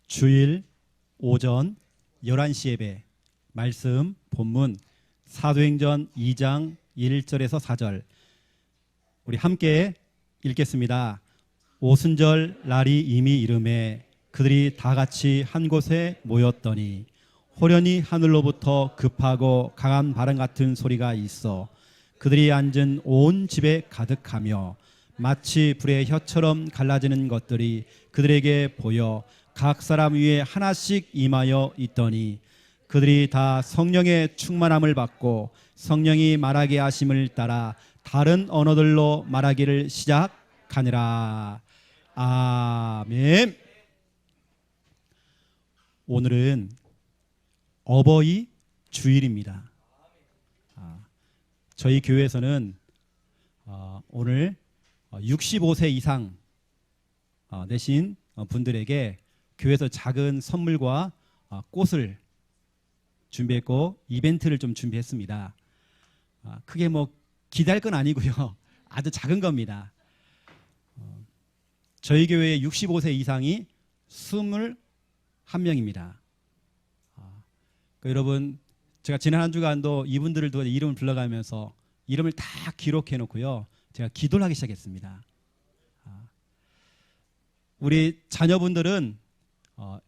주일 오전 11시 예배 말씀 본문 사도행전 2장 1절에서 4절 우리 함께 읽겠습니다. 오순절 날이 이미 이르매 그들이 다 같이 한 곳에 모였더니 호련히 하늘로부터 급하고 강한 바람 같은 소리가 있어 그들이 앉은 온 집에 가득하며 마치 불의 혀처럼 갈라지는 것들이 그들에게 보여 각 사람 위에 하나씩 임하여 있더니 그들이 다 성령의 충만함을 받고 성령이 말하게 하심을 따라 다른 언어들로 말하기를 시작하니라. 아멘. 오늘은 어버이 주일입니다. 저희 교회에서는 오늘 65세 이상 되신 분들에게 교회에서 작은 선물과 꽃을 준비했고 이벤트를 좀 준비했습니다. 크게 뭐 기대할 건 아니고요. 아주 작은 겁니다. 저희 교회에 65세 이상이 21명입니다. 여러분 제가 지난 한 주간도 이분들을 도 이름을 불러가면서 이름을 다 기록해 놓고요. 제가 기도를 하기 시작했습니다. 우리 자녀분들은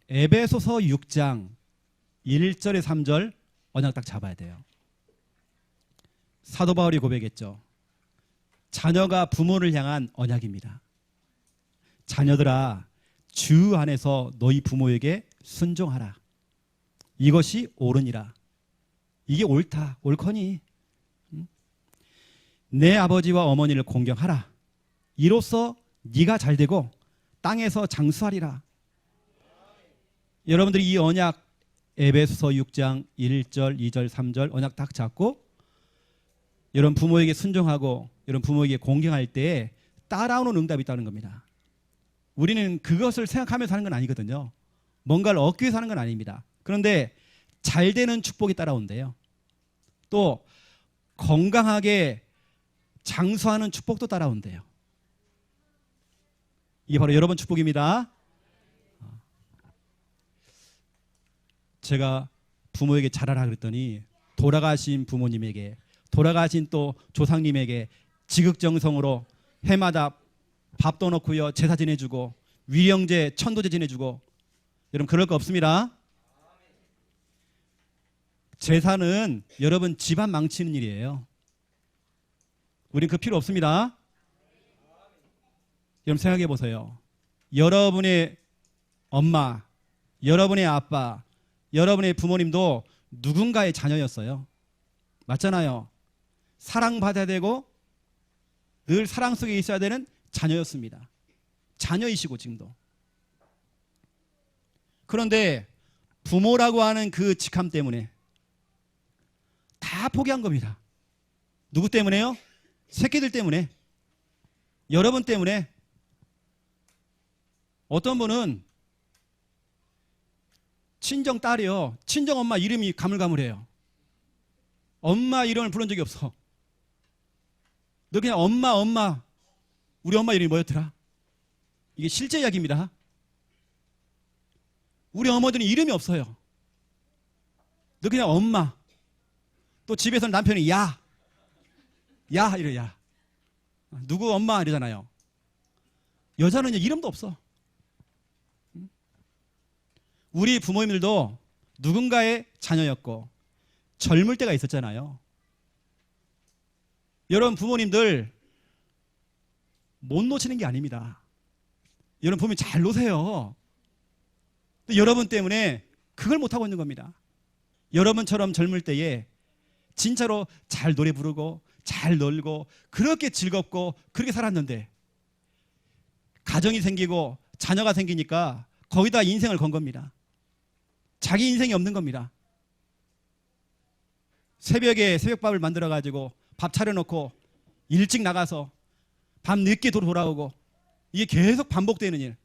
에베소서 6장 1절에 3절 언약 딱 잡아야 돼요. 사도 바울이 고백했죠. 자녀가 부모를 향한 언약입니다. 자녀들아 주 안에서 너희 부모에게 순종하라. 이것이 옳으니라. 이게 옳다. 옳거니. 내 아버지와 어머니를 공경하라. 이로써 네가 잘되고 땅에서 장수하리라. 여러분들이 이 언약 에베소서 6장 1절, 2절, 3절 언약 딱 잡고 여러분 부모에게 순종하고 여러분 부모에게 공경할 때 따라오는 응답이 있다는 겁니다. 우리는 그것을 생각하면서 하는 건 아니거든요. 뭔가를 얻기 위해서 하는 건 아닙니다. 그런데 잘 되는 축복이 따라온대요. 또 건강하게 장수하는 축복도 따라온대요. 이게 바로 여러분 축복입니다. 제가 부모에게 잘하라 그랬더니 돌아가신 부모님에게 돌아가신 또 조상님에게 지극정성으로 해마다 밥도 넣고요 제사 지내주고 위령제 천도제 지내주고 여러분 그럴 거 없습니다. 제사는 여러분 집안 망치는 일이에요. 우린 그 필요 없습니다. 여러분 생각해 보세요. 여러분의 엄마, 여러분의 아빠, 여러분의 부모님도 누군가의 자녀였어요. 맞잖아요. 사랑받아야 되고 늘 사랑 속에 있어야 되는 자녀였습니다. 자녀이시고 지금도. 그런데 부모라고 하는 그 직함 때문에 다 포기한 겁니다. 누구 때문에요? 새끼들 때문에. 여러분 때문에. 어떤 분은 친정딸이요. 친정엄마 이름이 가물가물해요. 엄마 이름을 부른 적이 없어. 너 그냥 엄마. 우리 엄마 이름이 뭐였더라? 이게 실제 이야기입니다. 우리 어머니는 이름이 없어요. 너 그냥 엄마. 또 집에서는 남편이 야 이래 야. 누구 엄마 이러잖아요. 여자는 이름도 없어. 우리 부모님들도 누군가의 자녀였고 젊을 때가 있었잖아요. 여러분 부모님들 못 놓치는 게 아닙니다. 여러분 부모님 잘 노세요. 여러분 때문에 그걸 못하고 있는 겁니다. 여러분처럼 젊을 때에 진짜로 잘 노래 부르고 잘 놀고 그렇게 즐겁고 그렇게 살았는데 가정이 생기고 자녀가 생기니까 거기다 인생을 건 겁니다. 자기 인생이 없는 겁니다. 새벽에 새벽밥을 만들어가지고 밥 차려놓고 일찍 나가서 밤 늦게 돌아오고 이게 계속 반복되는 일.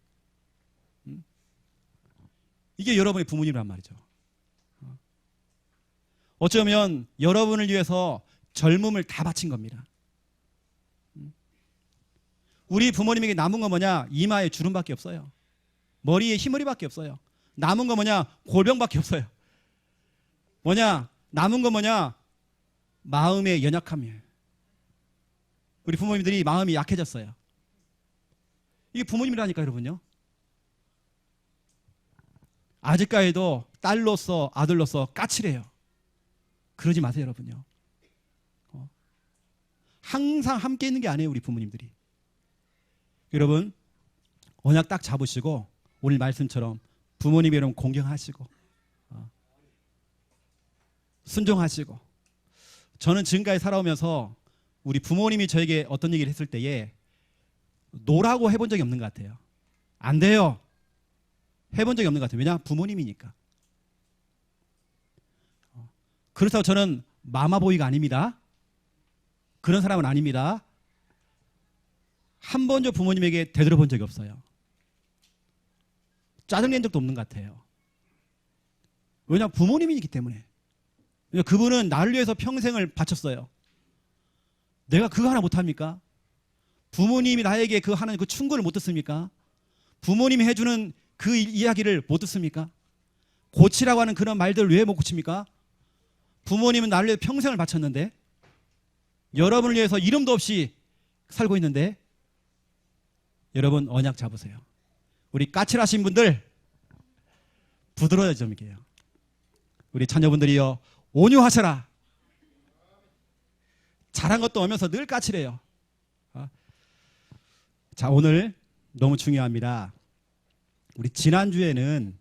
이게 여러분의 부모님이란 말이죠. 어쩌면 여러분을 위해서 젊음을 다 바친 겁니다. 우리 부모님에게 남은 건 뭐냐? 이마에 주름밖에 없어요. 머리에 흰머리밖에 없어요. 남은 거 뭐냐? 골병밖에 없어요. 뭐냐? 남은 거 뭐냐? 마음의 연약함이에요. 우리 부모님들이 마음이 약해졌어요. 이게 부모님이라니까 여러분요. 아직까지도 딸로서 아들로서 까칠해요. 그러지 마세요 여러분요. 항상 함께 있는 게 아니에요 우리 부모님들이. 여러분 언약 딱 잡으시고 오늘 말씀처럼 부모님 여러분 공경하시고 순종하시고. 저는 지금까지 살아오면서 우리 부모님이 저에게 어떤 얘기를 했을 때에 노라고 해본 적이 없는 것 같아요. 안 돼요. 해본 적이 없는 것 같아요. 왜냐? 부모님이니까. 그래서 저는 마마보이가 아닙니다. 그런 사람은 아닙니다. 한 번도 부모님에게 대들어본 적이 없어요. 짜증낸 적도 없는 것 같아요. 왜냐? 부모님이기 때문에. 그분은 나를 위해서 평생을 바쳤어요. 내가 그거 하나 못합니까? 부모님이 나에게 그 하는 그 충고를 못 듣습니까? 부모님이 해주는 그 이야기를 못 듣습니까? 고치라고 하는 그런 말들을 왜 못 고칩니까? 부모님은 나를 위해서 평생을 바쳤는데, 여러분을 위해서 이름도 없이 살고 있는데, 여러분 언약 잡으세요. 우리 까칠하신 분들 부드러워야 좀 이게요. 우리 자녀분들이요 온유하셔라. 잘한 것도 오면서 늘 까칠해요. 자, 오늘 너무 중요합니다. 우리 지난주에는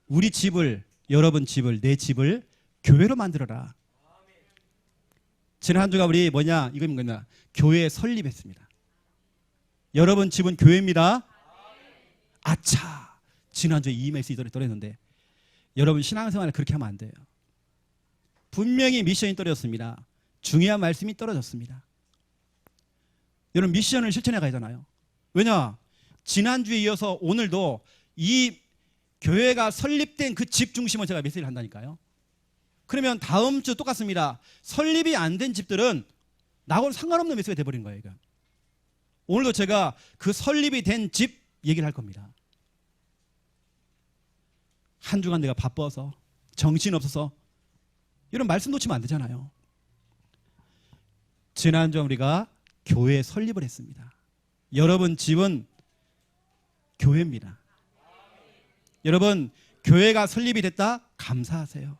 우리 집을, 여러분 집을, 내 집을 교회로 만들어라. 지난 한 주가 우리 뭐냐? 이건 뭐냐? 교회 설립했습니다. 여러분 집은 교회입니다. 아차! 지난주에 이 메시지를 떨었는데 여러분 신앙생활을 그렇게 하면 안 돼요. 분명히 미션이 떨어졌습니다. 중요한 말씀이 떨어졌습니다. 여러분 미션을 실천해 가야잖아요. 왜냐? 지난주에 이어서 오늘도 이 교회가 설립된 그 집 중심으로 제가 메시지를 한다니까요. 그러면 다음 주 똑같습니다. 설립이 안 된 집들은 나하고는 상관없는 메시지가 돼버린 거예요. 이건. 오늘도 제가 그 설립이 된 집 얘기를 할 겁니다. 한 주간 내가 바빠서 정신없어서 이런 말씀 놓치면 안 되잖아요. 지난주 우리가 교회 설립을 했습니다. 여러분 집은 교회입니다. 여러분 교회가 설립이 됐다? 감사하세요.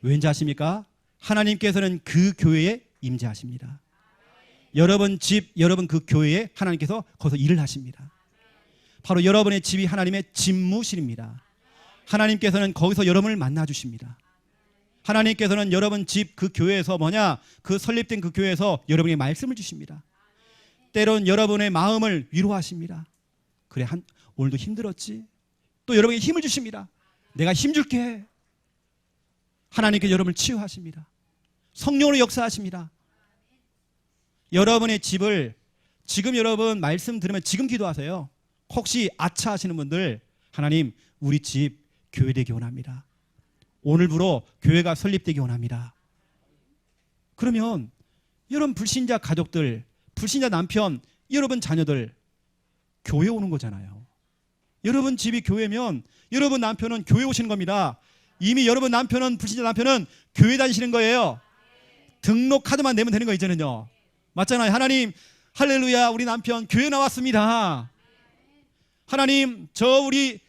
왠지 아십니까? 하나님께서는 그 교회에 임재하십니다. 여러분 집, 여러분 그 교회에 하나님께서 거기서 일을 하십니다. 바로 여러분의 집이 하나님의 집무실입니다. 하나님께서는 거기서 여러분을 만나주십니다. 하나님께서는 여러분 집 그 교회에서 뭐냐? 그 설립된 그 교회에서 여러분에게 말씀을 주십니다. 때론 여러분의 마음을 위로하십니다. 그래, 오늘도 힘들었지? 또 여러분에게 힘을 주십니다. 내가 힘줄게. 하나님께서 여러분을 치유하십니다. 성령으로 역사하십니다. 여러분의 집을 지금 여러분 말씀 들으면 지금 기도하세요. 혹시 아차 하시는 분들, 하나님 우리 집 교회 되기 원합니다. 오늘부로 교회가 설립되기 원합니다. 그러면 여러분 불신자 가족들, 불신자 남편, 여러분 자녀들 교회 오는 거잖아요. 여러분 집이 교회면 여러분 남편은 교회 오시는 겁니다. 이미 여러분 남편은, 불신자 남편은 교회 다니시는 거예요. 등록 카드만 내면 되는 거 이제는요. 맞잖아요. 하나님 할렐루야, 우리 남편 교회 나왔습니다. 하나님 저 우리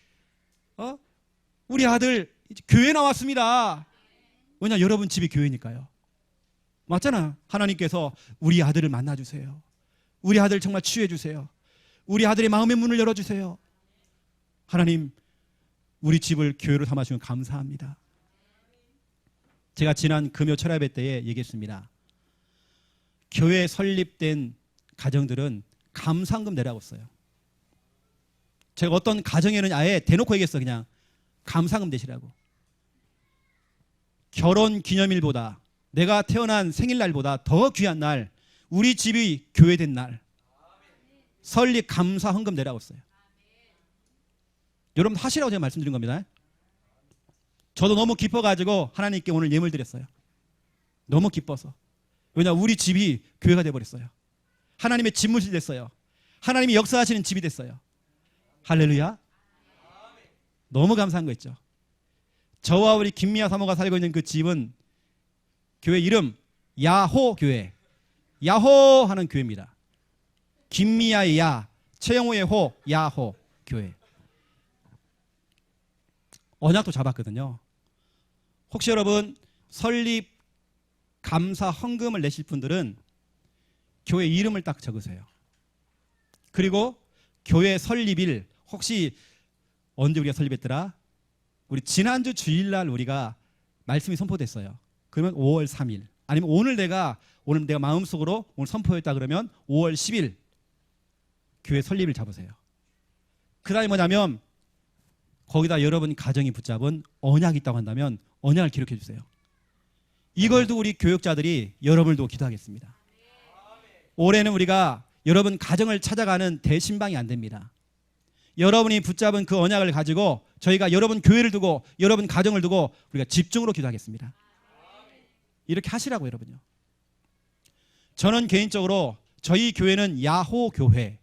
아들 교회 나왔습니다. 왜냐? 여러분 집이 교회니까요. 맞잖아. 하나님께서 우리 아들을 만나주세요. 우리 아들 정말 치유해주세요. 우리 아들의 마음의 문을 열어주세요. 하나님 우리 집을 교회로 삼아주시면 감사합니다. 제가 지난 금요 철야배 때에 얘기했습니다. 교회 설립된 가정들은 감사금 내라고 했어요. 제가 어떤 가정에는 아예 대놓고 얘기했어요. 그냥 감사금 내시라고. 결혼 기념일보다, 내가 태어난 생일날보다 더 귀한 날, 우리 집이 교회된 날, 설립 감사 헌금 내라고 했어요. 여러분 하시라고 제가 말씀드린 겁니다. 저도 너무 기뻐가지고 하나님께 오늘 예물 드렸어요. 너무 기뻐서. 왜냐? 우리 집이 교회가 돼버렸어요. 하나님의 집무실 됐어요. 하나님이 역사하시는 집이 됐어요. 할렐루야. 너무 감사한 거 있죠. 저와 우리 김미아 사모가 살고 있는 그 집은 교회 이름 야호 교회, 야호 하는 교회입니다. 김미아의 야, 최영호의 호, 야호 교회. 언약도 잡았거든요. 혹시 여러분 설립 감사 헌금을 내실 분들은 교회 이름을 딱 적으세요. 그리고 교회 설립일, 혹시 언제 우리가 설립했더라? 우리 지난주 주일날 우리가 말씀이 선포됐어요. 그러면 5월 3일, 아니면 오늘 내가 마음속으로 오늘 선포했다 그러면 5월 10일 교회 설립일 잡으세요. 그 다음에 뭐냐면 거기다 여러분 가정이 붙잡은 언약이 있다고 한다면 언약을 기록해 주세요. 이걸 두고 우리 교육자들이 여러분을 두고 기도하겠습니다. 올해는 우리가 여러분 가정을 찾아가는 대신방이 안 됩니다. 여러분이 붙잡은 그 언약을 가지고 저희가 여러분 교회를 두고 여러분 가정을 두고 우리가 집중으로 기도하겠습니다. 이렇게 하시라고 여러분요. 저는 개인적으로 저희 교회는 야호 교회,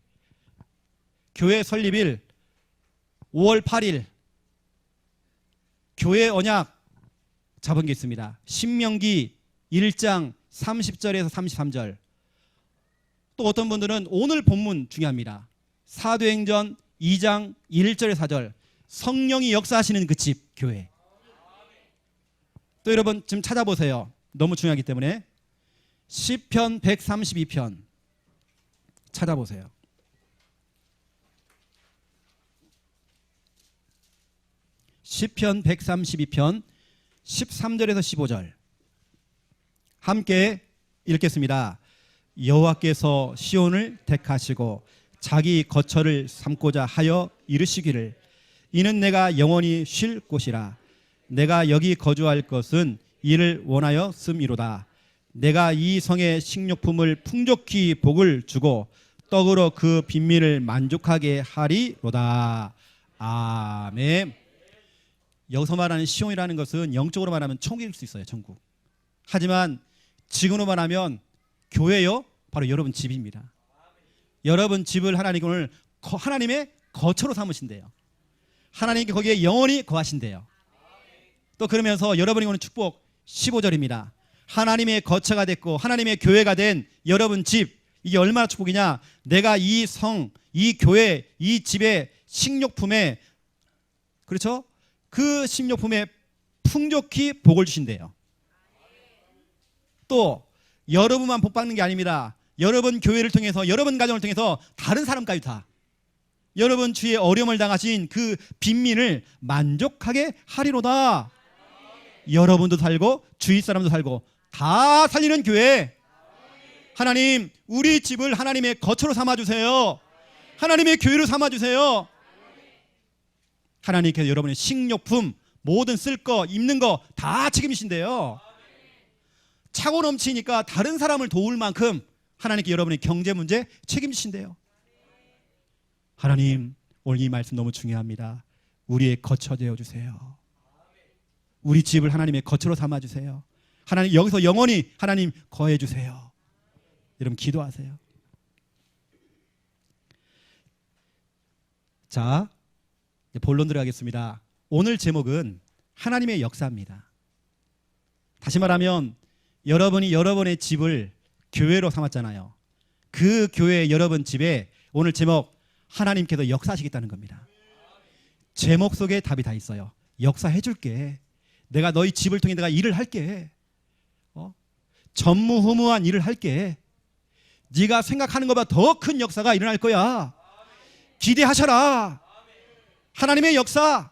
교회 설립일 5월 8일 교회 언약 잡은 게 있습니다. 신명기 1장 30절에서 33절. 또 어떤 분들은 오늘 본문 중요합니다. 사도행전 2장 1절에서 4절. 성령이 역사하시는 그 집 교회. 또 여러분 지금 찾아보세요. 너무 중요하기 때문에 시편 132편 찾아보세요. 시편 132편 13절에서 15절 함께 읽겠습니다. 여호와께서 시온을 택하시고 자기 거처를 삼고자 하여 이르시기를 이는 내가 영원히 쉴 곳이라. 내가 여기 거주할 것은 이를 원하여 씀이로다. 내가 이 성의 식료품을 풍족히 복을 주고 떡으로 그 빈민을 만족하게 하리로다. 아멘. 여기서 말하는 시온이라는 것은 영적으로 말하면 천국일 수 있어요. 천국. 하지만 지금으로 말하면 교회요, 바로 여러분 집입니다. 여러분 집을 하나님의 거처로 삼으신대요. 하나님께 거기에 영원히 거하신대요. 또 그러면서 여러분이 오는 축복 15절입니다. 하나님의 거처가 됐고 하나님의 교회가 된 여러분 집, 이게 얼마나 축복이냐. 내가 이 성, 이 교회, 이 집의 식료품에, 그렇죠? 그 식료품에 풍족히 복을 주신대요. 또 여러분만 복 받는 게 아닙니다. 여러분 교회를 통해서, 여러분 가정을 통해서 다른 사람까지 다 여러분 주위에 어려움을 당하신 그 빈민을 만족하게 하리로다. 여러분도 살고 주위 사람도 살고 다 살리는 교회. 하나님, 우리 집을 하나님의 거처로 삼아주세요. 하나님의 교회로 삼아주세요. 하나님께서 여러분의 식료품, 모든 쓸 거, 입는 거 다 책임이신데요. 차고 넘치니까 다른 사람을 도울 만큼 하나님께 여러분의 경제 문제 책임지신대요. 하나님, 오늘 이 말씀 너무 중요합니다. 우리의 거처 되어주세요. 우리 집을 하나님의 거처로 삼아주세요. 하나님, 여기서 영원히 하나님 거해주세요. 여러분 기도하세요. 자, 본론 들어가겠습니다. 오늘 제목은 하나님의 역사입니다. 다시 말하면 여러분이 여러분의 집을 교회로 삼았잖아요. 그 교회 여러분 집에 오늘 제목 하나님께서 역사하시겠다는 겁니다. 제목 속에 답이 다 있어요. 역사해 줄게. 내가 너희 집을 통해 내가 일을 할게. 전무후무한 일을 할게. 네가 생각하는 것보다 더 큰 역사가 일어날 거야. 기대하셔라. 하나님의 역사.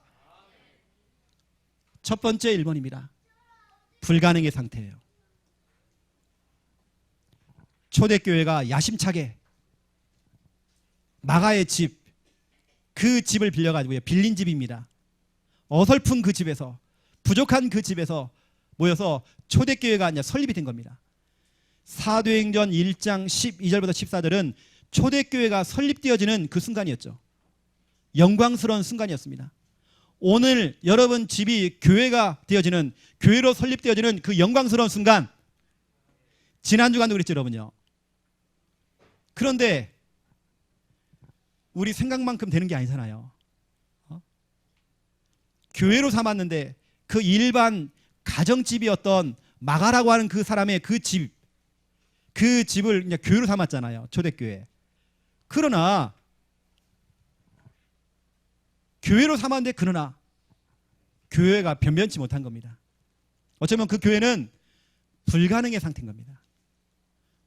첫 번째 1번입니다. 불가능의 상태예요. 초대교회가 야심차게 마가의 집, 그 집을 빌려가지고요. 빌린 집입니다. 어설픈 그 집에서, 부족한 그 집에서 모여서 초대교회가 아니라 설립이 된 겁니다. 사도행전 1장 12절부터 14절은 초대교회가 설립되어지는 그 순간이었죠. 영광스러운 순간이었습니다. 오늘 여러분 집이 교회가 되어지는, 교회로 설립되어지는 그 영광스러운 순간, 지난주간도 그랬죠 여러분요. 그런데 우리 생각만큼 되는 게 아니잖아요. 교회로 삼았는데 그 일반 가정집이었던 마가라고 하는 그 사람의 그 집을 그냥 교회로 삼았잖아요. 초대교회. 그러나 교회로 삼았는데 그러나 교회가 변변치 못한 겁니다. 어쩌면 그 교회는 불가능의 상태인 겁니다.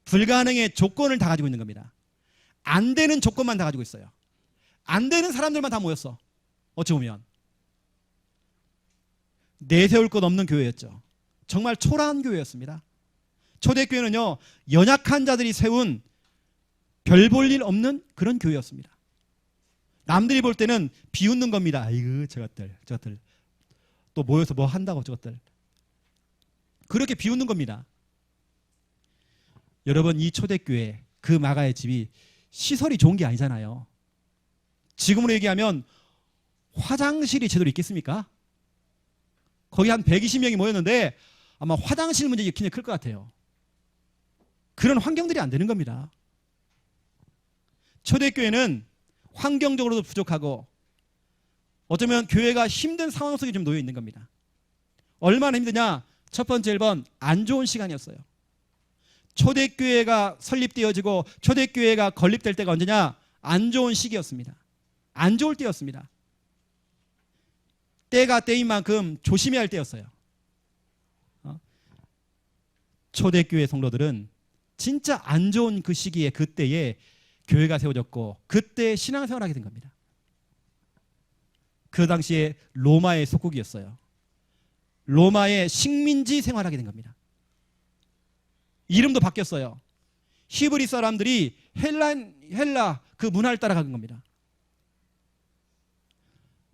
불가능의 조건을 다 가지고 있는 겁니다. 안 되는 조건만 다 가지고 있어요. 안 되는 사람들만 다 모였어. 어찌 보면 내세울 것 없는 교회였죠. 정말 초라한 교회였습니다. 초대교회는요, 연약한 자들이 세운 별 볼 일 없는 그런 교회였습니다. 남들이 볼 때는 비웃는 겁니다. 아이고 저것들 또 모여서 뭐 한다고 저것들, 그렇게 비웃는 겁니다. 여러분, 이 초대교회 그 마가의 집이 시설이 좋은 게 아니잖아요. 지금으로 얘기하면 화장실이 제대로 있겠습니까? 거기 한 120명이 모였는데 아마 화장실 문제가 굉장히 클 것 같아요. 그런 환경들이 안 되는 겁니다. 초대교회는 환경적으로도 부족하고 어쩌면 교회가 힘든 상황 속에 좀 놓여 있는 겁니다. 얼마나 힘드냐? 첫 번째 1번, 안 좋은 시간이었어요. 초대교회가 설립되어지고 초대교회가 건립될 때가 언제냐? 안 좋은 시기였습니다. 안 좋을 때였습니다. 때가 때인 만큼 조심해야 할 때였어요. 초대교회 성도들은 진짜 안 좋은 그 시기에 그때에 교회가 세워졌고 그때 신앙생활을 하게 된 겁니다. 그 당시에 로마의 속국이었어요. 로마의 식민지 생활하게 된 겁니다. 이름도 바뀌었어요. 히브리 사람들이 헬라 그 문화를 따라간 겁니다.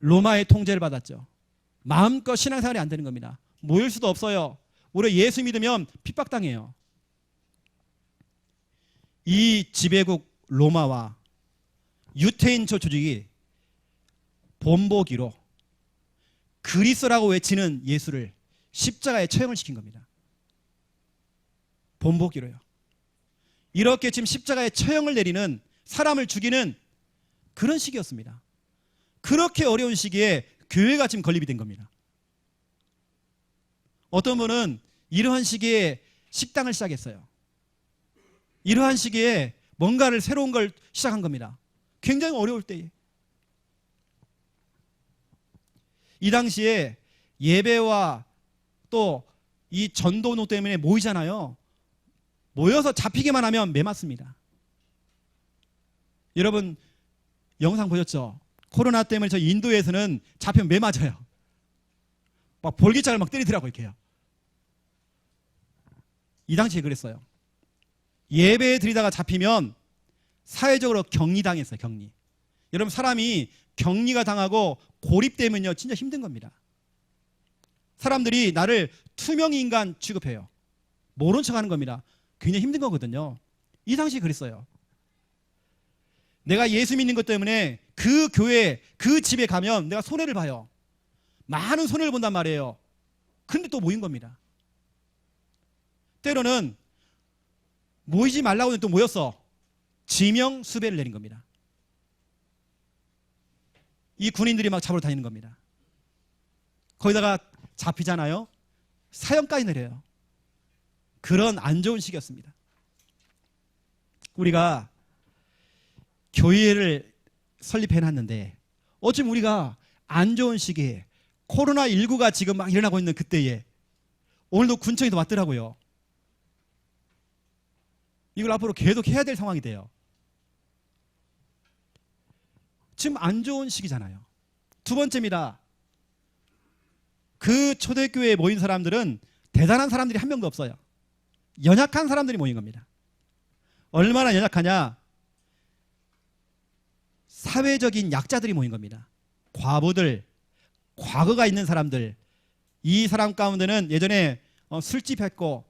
로마의 통제를 받았죠. 마음껏 신앙생활이 안 되는 겁니다. 모일 수도 없어요. 우리 예수 믿으면 핍박당해요. 이 지배국 로마와 유태인처 조직이 본보기로 그리스도라고 외치는 예수를 십자가에 처형을 시킨 겁니다. 본보기로요. 이렇게 지금 십자가에 처형을 내리는, 사람을 죽이는 그런 시기였습니다. 그렇게 어려운 시기에 교회가 지금 건립이 된 겁니다. 어떤 분은 이러한 시기에 식당을 시작했어요. 이러한 시기에 뭔가를 새로운 걸 시작한 겁니다. 굉장히 어려울 때에. 이 당시에 예배와 또 이 전도노 때문에 모이잖아요. 모여서 잡히기만 하면 매 맞습니다. 여러분 영상 보셨죠? 코로나 때문에 저 인도에서는 잡히면 매 맞아요. 막 볼기차를 막 때리더라고요. 이렇게요. 이 당시에 그랬어요. 예배 드리다가 잡히면 사회적으로 격리당했어요. 격리. 여러분, 사람이 격리가 당하고 고립되면요 진짜 힘든 겁니다. 사람들이 나를 투명인간 취급해요. 모른 척하는 겁니다. 굉장히 힘든 거거든요. 이 당시에 그랬어요. 내가 예수 믿는 것 때문에 그 교회, 그 집에 가면 내가 손해를 봐요. 많은 손해를 본단 말이에요. 근데 또 모인 겁니다. 때로는 모이지 말라고 했는데 또 모였어. 지명수배를 내린 겁니다. 이 군인들이 막 잡으러 다니는 겁니다. 거기다가 잡히잖아요. 사형까지 내려요. 그런 안 좋은 시기였습니다. 우리가 교회를 설립해놨는데 어쩌면 우리가 안 좋은 시기에 코로나19가 지금 막 일어나고 있는 그때에 오늘도 군청에서 왔더라고요. 이걸 앞으로 계속 해야 될 상황이 돼요. 지금 안 좋은 시기잖아요. 두 번째입니다. 그 초대교회에 모인 사람들은 대단한 사람들이 한 명도 없어요. 연약한 사람들이 모인 겁니다. 얼마나 연약하냐? 사회적인 약자들이 모인 겁니다. 과부들, 과거가 있는 사람들, 이 사람 가운데는 예전에 술집했고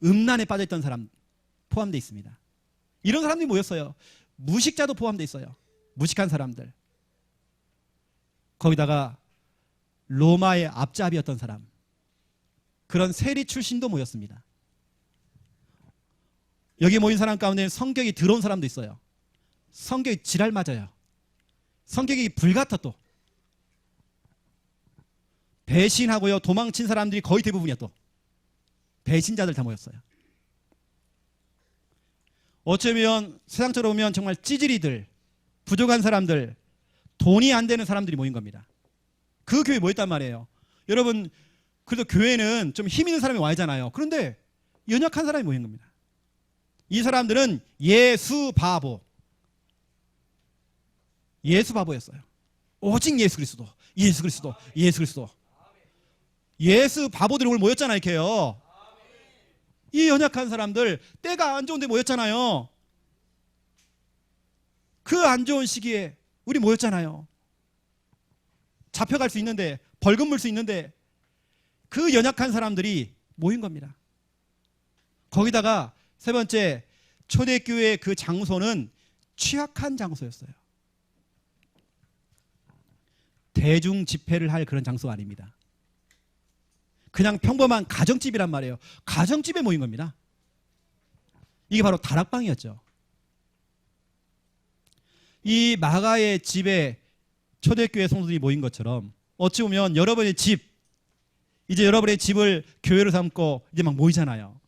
음란에 빠져있던 사람 포함되어 있습니다. 이런 사람들이 모였어요. 무식자도 포함되어 있어요. 무식한 사람들. 거기다가 로마의 앞잡이였던 사람, 그런 세리 출신도 모였습니다. 여기 모인 사람 가운데 성격이 더러운 사람도 있어요. 성격이 지랄 맞아요. 성격이 불같아 또. 배신하고요 도망친 사람들이 거의 대부분이야. 또 배신자들 다 모였어요. 어쩌면 세상적으로 보면 정말 찌질이들, 부족한 사람들, 돈이 안 되는 사람들이 모인 겁니다. 그 교회에 모였단 말이에요. 여러분, 그래도 교회는 좀 힘 있는 사람이 와야잖아요. 그런데 연약한 사람이 모인 겁니다. 이 사람들은 예수 바보, 예수 바보였어요. 오직 예수 그리스도, 예수 그리스도, 예수 그리스도. 예수 바보들이 오늘 모였잖아요. 이렇게요. 이 연약한 사람들, 때가 안 좋은데 모였잖아요. 그 안 좋은 시기에 우리 모였잖아요. 잡혀갈 수 있는데, 벌금 물 수 있는데, 그 연약한 사람들이 모인 겁니다. 거기다가 세 번째, 초대교회의 그 장소는 취약한 장소였어요. 대중 집회를 할 그런 장소가 아닙니다. 그냥 평범한 가정집이란 말이에요. 가정집에 모인 겁니다. 이게 바로 다락방이었죠. 이 마가의 집에 초대교회 성도들이 모인 것처럼 어찌 보면 여러분의 집, 이제 여러분의 집을 교회로 삼고 이제 막 모이잖아요.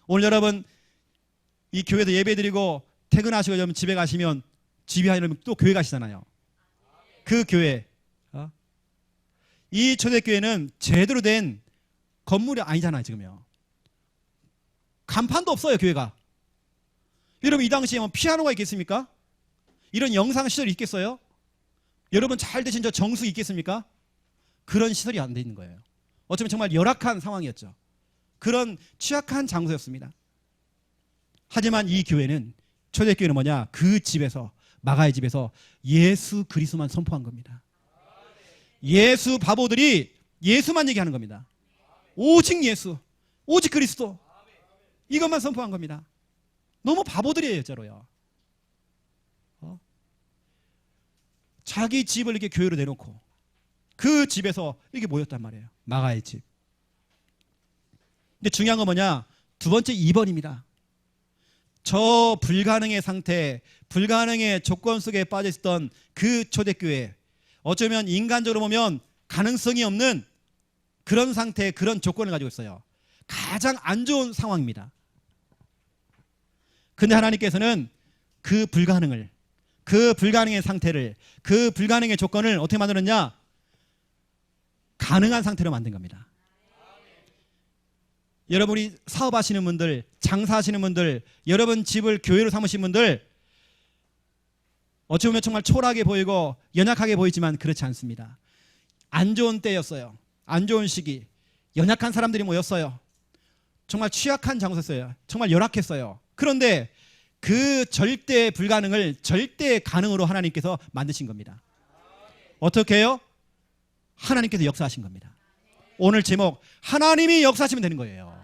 오늘 여러분 이 교회에서 예배드리고 퇴근하시고 여러분 집에 가시면 집이 아니라 또 교회 가시잖아요. 그 교회, 이 초대교회는 제대로 된 건물이 아니잖아요. 지금요. 간판도 없어요. 교회가. 여러분 이 당시에 뭐 피아노가 있겠습니까? 이런 영상시설이 있겠어요? 여러분 잘 되신 저 정수 있겠습니까? 그런 시설이 안 돼 있는 거예요. 어쩌면 정말 열악한 상황이었죠. 그런 취약한 장소였습니다. 하지만 이 교회는, 초대교회는 뭐냐? 그 집에서, 마가의 집에서 예수 그리스도만 선포한 겁니다. 예수 바보들이 예수만 얘기하는 겁니다. 오직 예수, 오직 그리스도, 이것만 선포한 겁니다. 너무 바보들이에요. 진짜로요. 자기 집을 이렇게 교회로 내놓고 그 집에서 이렇게 모였단 말이에요. 마가의 집. 근데 중요한 건 뭐냐? 두 번째 2번입니다. 저 불가능의 상태, 불가능의 조건 속에 빠져 있었던 그 초대교회, 어쩌면 인간적으로 보면 가능성이 없는 그런 상태, 그런 조건을 가지고 있어요. 가장 안 좋은 상황입니다. 근데 하나님께서는 그 불가능을, 그 불가능의 상태를, 그 불가능의 조건을 어떻게 만들었냐? 가능한 상태로 만든 겁니다. 여러분이 사업하시는 분들, 장사하시는 분들, 여러분 집을 교회로 삼으신 분들, 어찌 보면 정말 초라하게 보이고 연약하게 보이지만 그렇지 않습니다. 안 좋은 때였어요. 안 좋은 시기, 연약한 사람들이 모였어요. 정말 취약한 장소였어요. 정말 열악했어요. 그런데 그 절대 불가능을 절대 가능으로 하나님께서 만드신 겁니다. 어떻게 해요? 하나님께서 역사하신 겁니다. 오늘 제목, 하나님이 역사하시면 되는 거예요.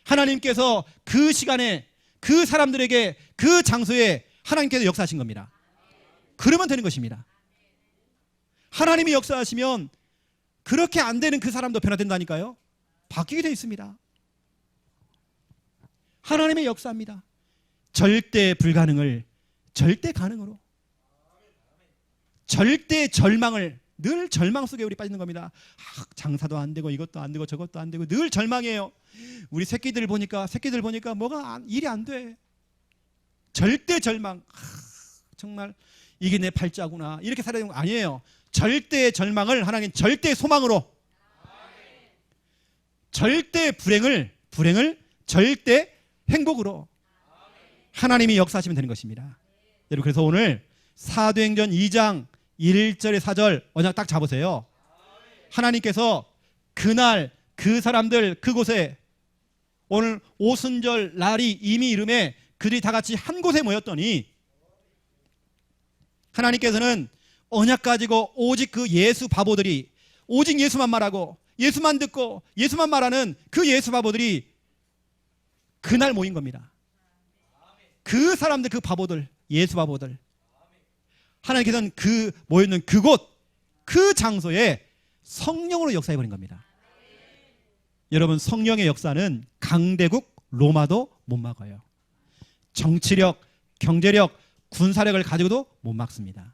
하나님께서 그 시간에 그 사람들에게 그 장소에 하나님께서 역사하신 겁니다. 그러면 되는 것입니다. 하나님이 역사하시면 그렇게 안 되는 그 사람도 변화된다니까요. 바뀌게 되어 있습니다. 하나님의 역사입니다. 절대 불가능을 절대 가능으로, 절대 절망을, 늘 절망 속에 우리 빠지는 겁니다. 장사도 안 되고 이것도 안 되고 저것도 안 되고 늘 절망이에요. 우리 새끼들 보니까 뭐가 일이 안 돼. 절대 절망. 정말 이게 내 팔자구나, 이렇게 살아야 되는 거 아니에요. 절대 절망을 하나님 절대 소망으로, 절대 불행을 절대 행복으로 하나님이 역사하시면 되는 것입니다. 여러분, 그래서 오늘 사도행전 2장 1절에 4절 언약 딱 잡으세요. 하나님께서 그날 그 사람들 그곳에, 오늘 오순절 날이 이미 이름에 그들이 다 같이 한 곳에 모였더니 하나님께서는 언약 가지고 오직 그 예수 바보들이, 오직 예수만 말하고 예수만 듣고 예수만 말하는 그 예수 바보들이 그날 모인 겁니다. 그 사람들, 그 바보들, 예수 바보들, 하나님께서는 그 모여있는 그곳, 그 장소에 성령으로 역사해버린 겁니다. 여러분, 성령의 역사는 강대국 로마도 못 막아요. 정치력, 경제력, 군사력을 가지고도 못 막습니다.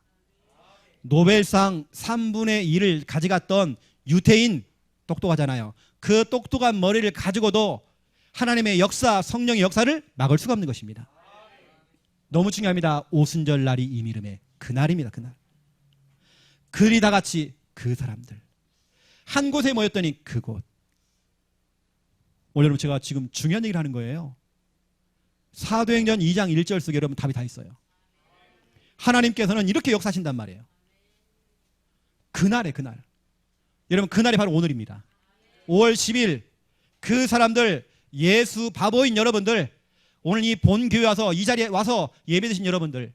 노벨상 3분의 1을 가져갔던 유태인 똑똑하잖아요. 그 똑똑한 머리를 가지고도 하나님의 역사, 성령의 역사를 막을 수가 없는 것입니다. 너무 중요합니다. 오순절 날이 이미름의 그날입니다. 그날. 그리 다 같이 그 사람들 한 곳에 모였더니 그곳. 오늘 여러분 제가 지금 중요한 얘기를 하는 거예요. 사도행전 2장 1절 속에 여러분 답이 다 있어요. 하나님께서는 이렇게 역사하신단 말이에요. 그날에 그날. 여러분 그날이 바로 오늘입니다. 5월 10일 그 사람들 예수 바보인 여러분들 오늘 이 본교회 와서 이 자리에 와서 예배 드신 여러분들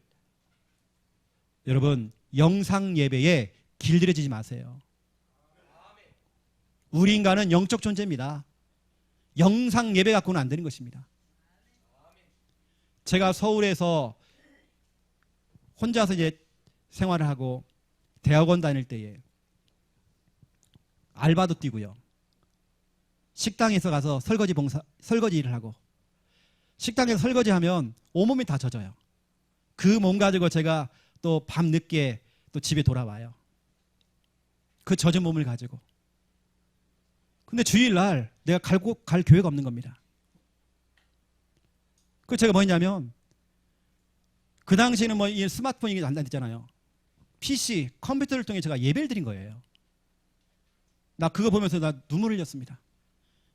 여러분 영상 예배에 길들여지지 마세요. 우리 인간은 영적 존재입니다. 영상 예배 갖고는 안 되는 것입니다. 제가 서울에서 혼자서 이제 생활을 하고 대학원 다닐 때에 알바도 뛰고요. 식당에서 가서 설거지 일을 하고 식당에서 설거지하면 온몸이 다 젖어요. 그 몸 가지고 제가 또 밤늦게 또 집에 돌아와요. 그 젖은 몸을 가지고. 근데 주일날 내가 갈 교회가 없는 겁니다. 그 제가 뭐냐면 그 당시에는 뭐 이 스마트폰이 안 됐잖아요. PC, 컴퓨터를 통해 제가 예배를 드린 거예요. 나 그거 보면서 나 눈물을 흘렸습니다.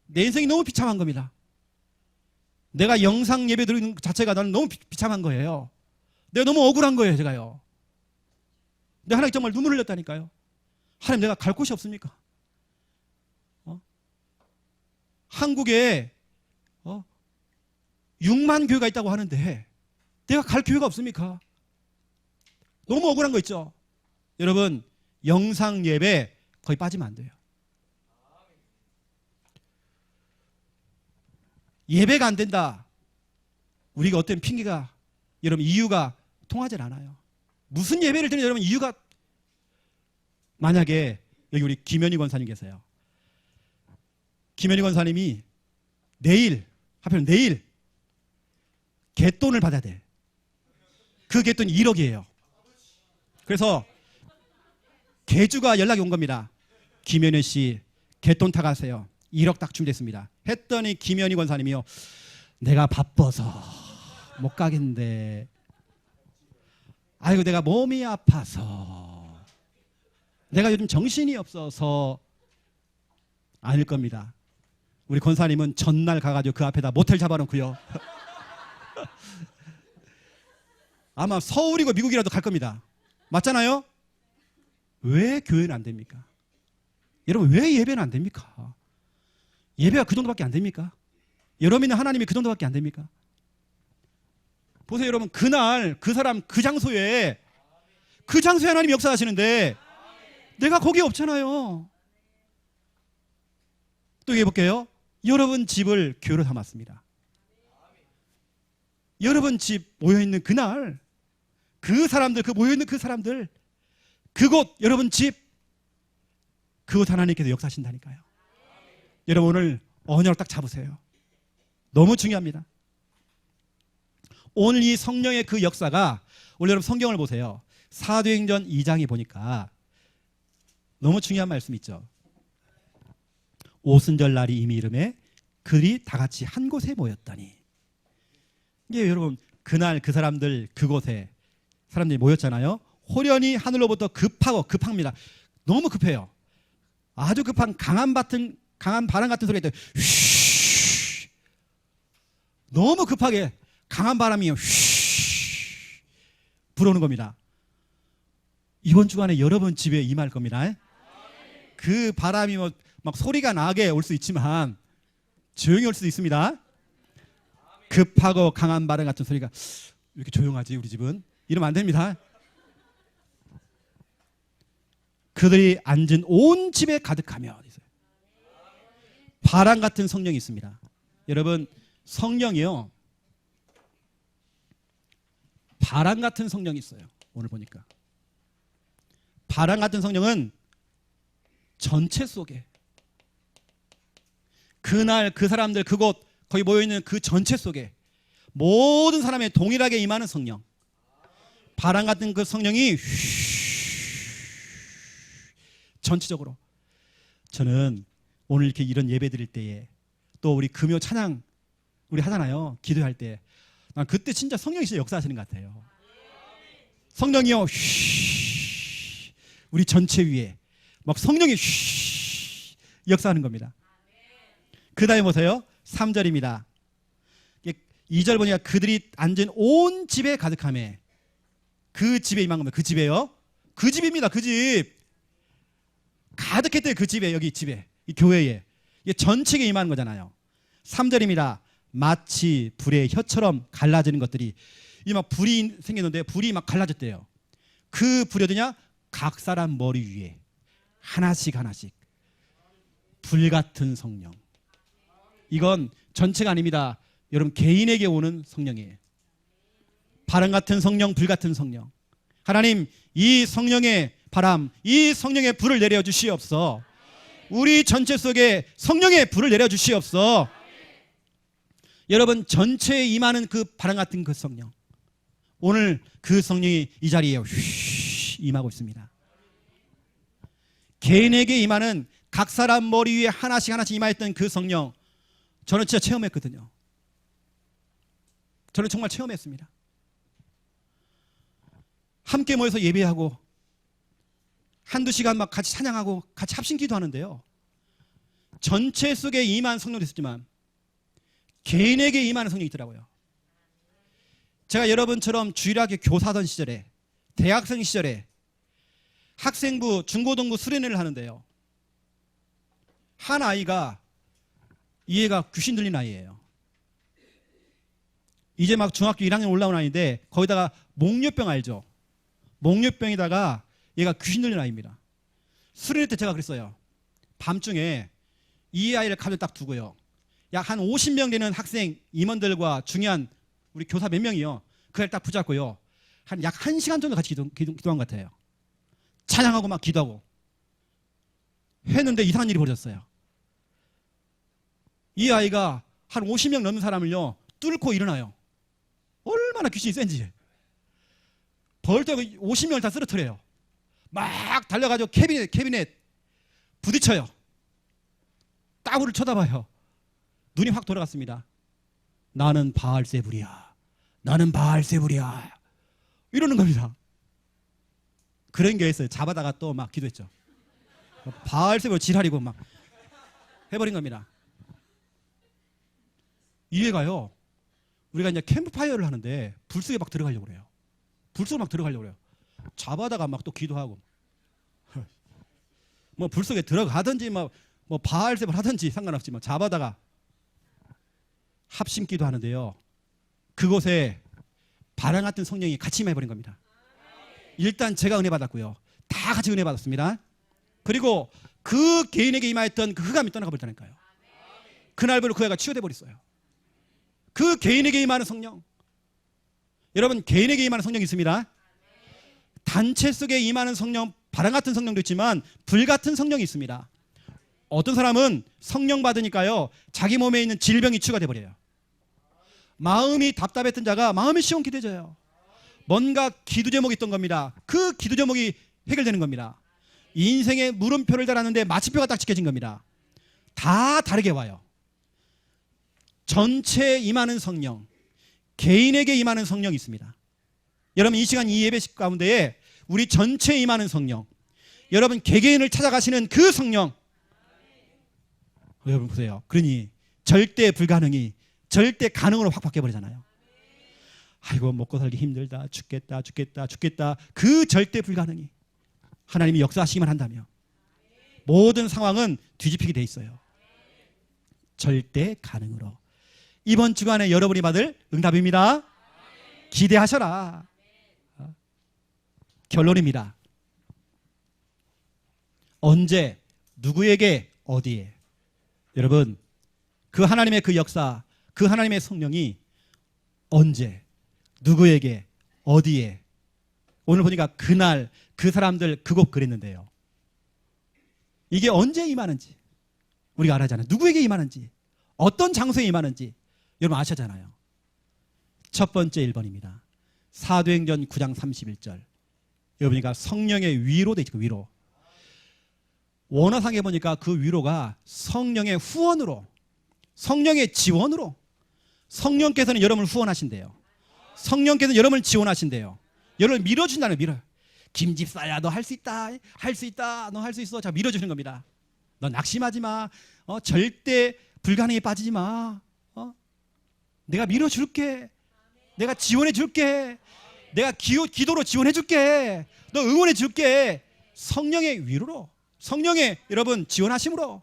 내 인생이 너무 비참한 겁니다. 내가 영상 예배 드리는 것 자체가 나는 너무 비참한 거예요. 내가 너무 억울한 거예요, 제가요. 근데 하나님 정말 눈물을 흘렸다니까요. 하나님 내가 갈 곳이 없습니까? 한국에 6만 교회가 있다고 하는데 내가 갈 교회가 없습니까? 너무 억울한 거 있죠? 여러분 영상 예배 거의 빠지면 안 돼요. 예배가 안 된다. 우리가 어떤 핑계가 여러분 이유가 통하지 않아요. 무슨 예배를 드리는 여러분 이유가 만약에 여기 우리 김현희 권사님 계세요. 김현희 권사님이 하필 내일 갯돈을 받아야 돼. 그 갯돈이 1억이에요. 그래서 개주가 연락이 온 겁니다. 김현희 씨 갯돈 타가세요. 1억 딱 준비됐습니다. 했더니 김현희 권사님이요. 내가 바빠서 못 가겠는데 아이고 내가 몸이 아파서 내가 요즘 정신이 없어서 아닐 겁니다. 우리 권사님은 전날 가가지고 그 앞에다 모텔 잡아놓고요. 아마 서울이고 미국이라도 갈 겁니다. 맞잖아요? 왜 교회는 안 됩니까? 여러분 왜 예배는 안 됩니까? 예배가 그 정도밖에 안 됩니까? 여러분 믿는 하나님이 그 정도밖에 안 됩니까? 보세요 여러분 그날 그 사람 그 장소에 하나님이 역사하시는데 내가 거기에 없잖아요. 또 얘기해 볼게요. 여러분 집을 교회로 삼았습니다. 여러분 집 모여있는 그날 그 사람들 모여있는 그 사람들 그곳 여러분 집 그곳 하나님께서 역사하신다니까요. 여러분 오늘 언약을 딱 잡으세요. 너무 중요합니다. 오늘 이 성령의 그 역사가 오늘 여러분 성경을 보세요. 사도행전 2장에 보니까 너무 중요한 말씀 있죠. 오순절 날이 이미 이름에 그리 다 같이 한 곳에 모였다니. 이게 여러분 그날 그 사람들 그곳에 사람들이 모였잖아요. 호련히 하늘로부터 급합니다. 너무 급해요. 아주 급한 강한 바람 같은 소리가 있다. 휘 너무 급하게 강한 바람이 휘 불어오는 겁니다. 이번 주간에 여러분 집에 임할 겁니다. 그 바람이 막 소리가 나게 올 수 있지만 조용히 올 수도 있습니다. 급하고 강한 바람 같은 소리가 왜 이렇게 조용하지 우리 집은? 이러면 안 됩니다. 그들이 앉은 온 집에 가득하며 바람 같은 성령이 있습니다. 여러분 성령이요 바람 같은 성령이 있어요. 오늘 보니까 바람 같은 성령은 전체 속에 그날 그 사람들 그곳 거기 모여있는 그 전체 속에 모든 사람의 동일하게 임하는 성령 바람 같은 그 성령이 전체적으로 저는 오늘 이렇게 이런 예배 드릴 때에 또 우리 금요 찬양 우리 하잖아요. 기도할 때. 난 그때 진짜 성령이 진짜 역사하시는 것 같아요. 성령이요. 쉬, 우리 전체 위에 막 성령이 쉬, 역사하는 겁니다. 그 다음에 보세요. 3절입니다. 2절 보니까 그들이 앉은 온 집에 가득하매. 그 집에 임한 겁니다. 그 집에요. 그 집입니다. 그 집. 가득했대요. 그 집에, 여기 집에, 이 교회에. 이게 전체에 임하는 거잖아요. 3절입니다. 마치 불의 혀처럼 갈라지는 것들이, 이 막 불이 생겼는데 불이 막 갈라졌대요. 그 불이 어디냐? 각 사람 머리 위에 하나씩 하나씩. 불 같은 성령. 이건 전체가 아닙니다. 여러분 개인에게 오는 성령이에요. 바람 같은 성령, 불 같은 성령. 하나님, 이 성령의 바람, 이 성령의 불을 내려주시옵소서. 우리 전체 속에 성령의 불을 내려주시옵소서. 여러분 전체에 임하는 그 바람 같은 그 성령, 오늘 그 성령이 이 자리에 임하고 있습니다. 개인에게 임하는 각 사람 머리 위에 하나씩 하나씩 임하였던 그 성령, 저는 진짜 체험했거든요. 저는 정말 체험했습니다. 함께 모여서 예배하고 한두 시간 막 같이 찬양하고 같이 합심기도 하는데요. 전체 속에 임한 성령도 있었지만 개인에게 임하는 성령이 있더라고요. 제가 여러분처럼 주일학교 교사던 시절에, 대학생 시절에 학생부, 중고등부 수련회를 하는데요. 한 아이가, 이 애가 귀신 들린 아이예요. 이제 막 중학교 1학년 올라온 아이인데 거기다가 목련병 알죠? 목련병에다가 얘가 귀신 들린 아이입니다. 수련회 때 제가 그랬어요. 밤중에 이 아이를 가져 딱 두고요. 약 한 50명 되는 학생 임원들과 중요한 우리 교사 몇 명이요. 그걸 딱 붙잡고요. 한 약 1시간 정도 같이 기도한 것 같아요. 찬양하고 막 기도하고 했는데 이상한 일이 벌어졌어요. 이 아이가 한 50명 넘는 사람을요 뚫고 일어나요. 얼마나 귀신이 센지. 벌떡 50명을 다 쓰러뜨려요. 막 달려가지고 캐비넷 부딪혀요. 따구를 쳐다봐요. 눈이 확 돌아갔습니다. 나는 바알세불이야. 나는 바알세불이야. 이러는 겁니다. 그런 게 있어요. 잡아다가 또 막 기도했죠. 바알세불 지랄이고 막 해버린 겁니다. 이해가요. 우리가 이제 캠프파이어를 하는데 불 속에 막 들어가려고 그래요. 불 속에 막 들어가려고 그래요. 잡아다가 막 또 기도하고 뭐 불 속에 들어가든지 뭐 바알세불 하든지 상관없지만 잡아다가 합심기도 하는데요. 그곳에 바람 같은 성령이 같이 임해버린 겁니다. 일단 제가 은혜 받았고요. 다 같이 은혜 받았습니다. 그리고 그 개인에게 임하였던 그 흑암이 떠나가 버렸다니까요. 그날부로 그 애가 치유돼 버렸어요. 그 개인에게 임하는 성령. 여러분 개인에게 임하는 성령이 있습니다. 단체 속에 임하는 성령, 바람 같은 성령도 있지만 불 같은 성령이 있습니다. 어떤 사람은 성령 받으니까요 자기 몸에 있는 질병이 치유가 돼버려요. 마음이 답답했던 자가 마음이 시원케돼져요. 뭔가 기도 제목이 있던 겁니다. 그 기도 제목이 해결되는 겁니다. 인생의 물음표를 달았는데 마침표가 딱 찍혀진 겁니다. 다 다르게 와요. 전체에 임하는 성령, 개인에게 임하는 성령이 있습니다. 여러분 이 시간 이 예배 가운데에 우리 전체에 임하는 성령, 여러분 개개인을 찾아가시는 그 성령, 여러분 보세요. 그러니 절대 불가능이 절대 가능으로 확 바뀌어버리잖아요. 아이고 먹고 살기 힘들다, 죽겠다. 그 절대 불가능이 하나님이 역사하시기만 한다면 모든 상황은 뒤집히게 돼 있어요. 절대 가능으로. 이번 주간에 여러분이 받을 응답입니다. 기대하셔라. 결론입니다. 언제, 누구에게, 어디에. 여러분 그 하나님의 그 역사, 그 하나님의 성령이 언제, 누구에게, 어디에. 오늘 보니까 그날, 그 사람들, 그곳 그랬는데요. 이게 언제 임하는지 우리가 알아잖아요. 누구에게 임하는지, 어떤 장소에 임하는지 여러분 아시잖아요. 첫 번째 1번입니다. 사도행전 9장 31절. 여러분이가 성령의 위로 돼 있고 위로. 원어상에 보니까 그 위로가 성령의 후원으로, 성령의 지원으로, 성령께서는 여러분을 후원하신대요. 성령께서는 여러분을 지원하신대요. 여러분을 밀어준다는, 밀어요. 김집사야, 너 할 수 있다, 할 수 있다, 너 할 수 있어. 자, 밀어주는 겁니다. 너 낙심하지 마. 절대 불가능에 빠지지 마. 내가 밀어줄게. 내가 지원해줄게. 내가 기도로 지원해줄게. 너 응원해줄게. 성령의 위로로, 성령의 여러분 지원하심으로,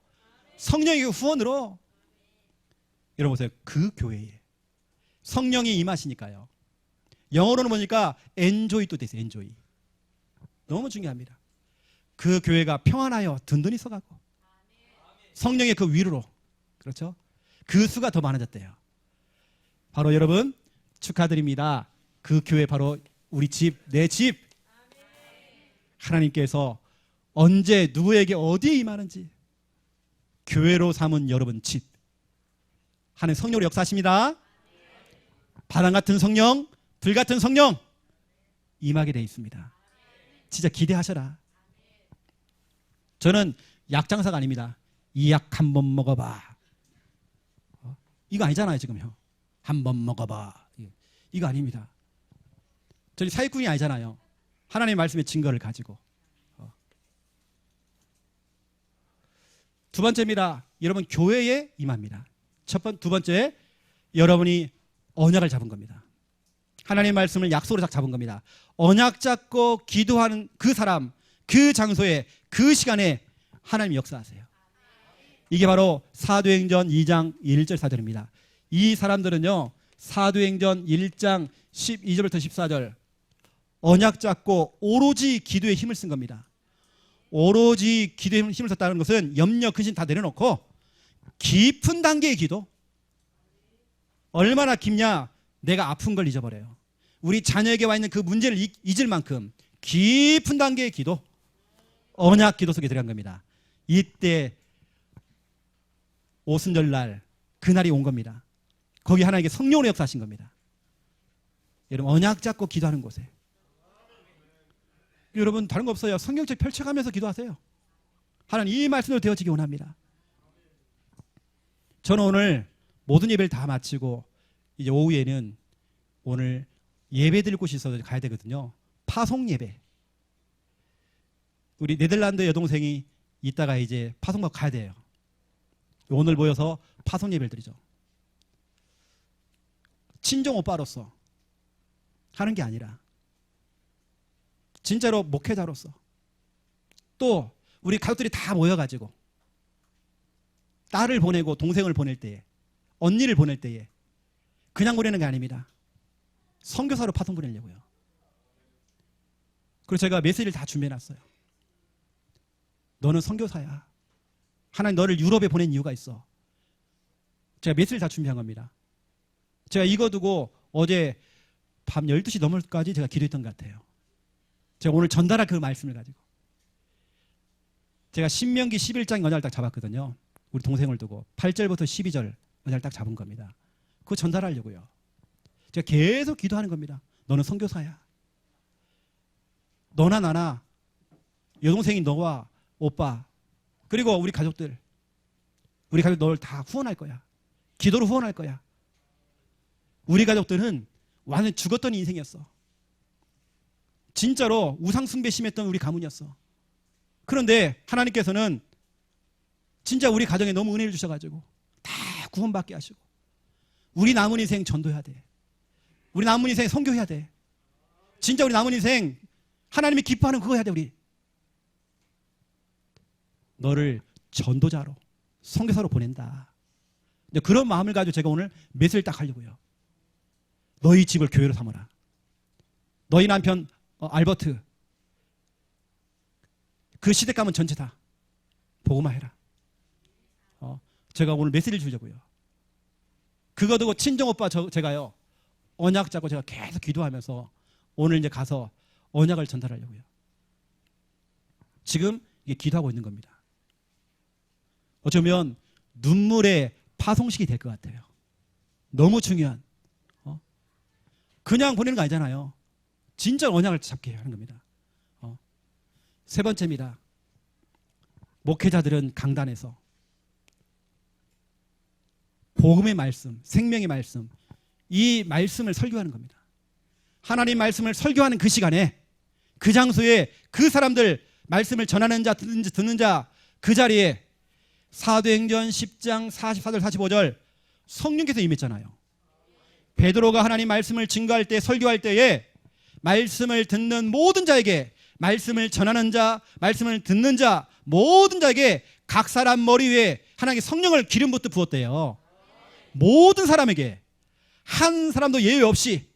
성령의 후원으로. 여러분 보세요. 그 교회에 성령이 임하시니까요. 영어로는 보니까 enjoy도 됐어요. enjoy. 너무 중요합니다. 그 교회가 평안하여 든든히 서가고 성령의 그 위로로, 그렇죠? 그 수가 더 많아졌대요. 바로 여러분 축하드립니다. 그 교회 바로 우리 집, 내 집. 하나님께서 언제 누구에게 어디에 임하는지 교회로 삼은 여러분 집. 하나님 성령으로 역사하십니다. 바람 같은 성령, 불 같은 성령 임하게 되어 있습니다. 진짜 기대하셔라. 저는 약장사가 아닙니다. 이 약 한 번 먹어봐. 이거 아니잖아요 지금요. 한 번 먹어봐. 이거 아닙니다. 저는 사기꾼이 아니잖아요. 하나님의 말씀의 증거를 가지고. 두 번째입니다. 여러분 교회에 임합니다. 두 번째, 여러분이 언약을 잡은 겁니다. 하나님의 말씀을 약속으로 잡은 겁니다. 언약 잡고 기도하는 그 사람, 그 장소에, 그 시간에 하나님이 역사하세요. 이게 바로 사도행전 2장 1절 4절입니다. 이 사람들은요, 사도행전 1장 12절부터 14절 언약 잡고 오로지 기도에 힘을 쓴 겁니다. 오로지 기도에 힘을 썼다는 것은 염려, 근심 다 내려놓고 깊은 단계의 기도. 얼마나 깊냐? 내가 아픈 걸 잊어버려요. 우리 자녀에게 와 있는 그 문제를 잊을 만큼 깊은 단계의 기도, 언약 기도 속에 들어간 겁니다. 이때 오순절날 그날이 온 겁니다. 거기 하나님께 성령으로 역사하신 겁니다. 여러분 언약 잡고 기도하는 곳에 여러분 다른 거 없어요. 성경책 펼쳐가면서 기도하세요. 하나님 이 말씀으로 되어지기 원합니다. 저는 오늘 모든 예배를 다 마치고 이제 오후에는 오늘 예배 드릴 곳이 있어서 가야 되거든요. 파송 예배. 우리 네덜란드 여동생이 이따가 이제 파송받고 가야 돼요. 오늘 모여서 파송 예배를 드리죠. 친정 오빠로서 하는 게 아니라 진짜로 목회자로서 또 우리 가족들이 다 모여가지고 딸을 보내고 동생을 보낼 때에 언니를 보낼 때에 그냥 보내는 게 아닙니다. 선교사로 파송 보내려고요. 그래서 제가 메시지를 다 준비해놨어요. 너는 선교사야. 하나님 너를 유럽에 보낸 이유가 있어. 제가 메시지를 다 준비한 겁니다. 제가 이거 두고 어제 밤 12시 넘을까지 제가 기도했던 것 같아요. 제가 오늘 전달할 그 말씀을 가지고 제가 신명기 11장 언약을 딱 잡았거든요. 우리 동생을 두고 8절부터 12절 언약을 딱 잡은 겁니다. 그거 전달하려고요. 제가 계속 기도하는 겁니다. 너는 선교사야. 너나 나나 여동생인 너와 오빠 그리고 우리 가족들 우리 가족 너를 다 후원할 거야. 기도로 후원할 거야. 우리 가족들은 완전 죽었던 인생이었어. 진짜로 우상 숭배 심했던 우리 가문이었어. 그런데 하나님께서는 진짜 우리 가정에 너무 은혜를 주셔가지고 다 구원받게 하시고 우리 남은 인생 전도해야 돼. 우리 남은 인생 선교해야 돼. 진짜 우리 남은 인생 하나님이 기뻐하는 그거 해야 돼. 우리 너를 전도자로 선교사로 보낸다. 그런 마음을 가지고 제가 오늘 메시지를 딱 하려고요. 너희 집을 교회로 삼아라. 너희 남편 알버트 그 시댁 가면 전체 다 복음화 해라. 제가 오늘 메시지를 주려고요. 그거 두고 친정 오빠 제가요 언약 잡고 제가 계속 기도하면서 오늘 이제 가서 언약을 전달하려고요. 지금 이게 기도하고 있는 겁니다. 어쩌면 눈물의 파송식이 될 것 같아요. 너무 중요한. 그냥 보내는 거 아니잖아요. 진짜 언약을 잡게 하는 겁니다. 세 번째입니다. 목회자들은 강단에서 복음의 말씀, 생명의 말씀, 이 말씀을 설교하는 겁니다. 하나님 말씀을 설교하는 그 시간에, 그 장소에 그 사람들, 말씀을 전하는 자, 듣는 자, 그 자리에 사도행전 10장 44절 45절 성령께서 임했잖아요. 베드로가 하나님 말씀을 증거할 때, 설교할 때에 말씀을 듣는 모든 자에게, 말씀을 전하는 자, 말씀을 듣는 자, 모든 자에게 각 사람 머리 위에 하나님의 성령을 기름 붓듯 부었대요. 모든 사람에게, 한 사람도 예외 없이.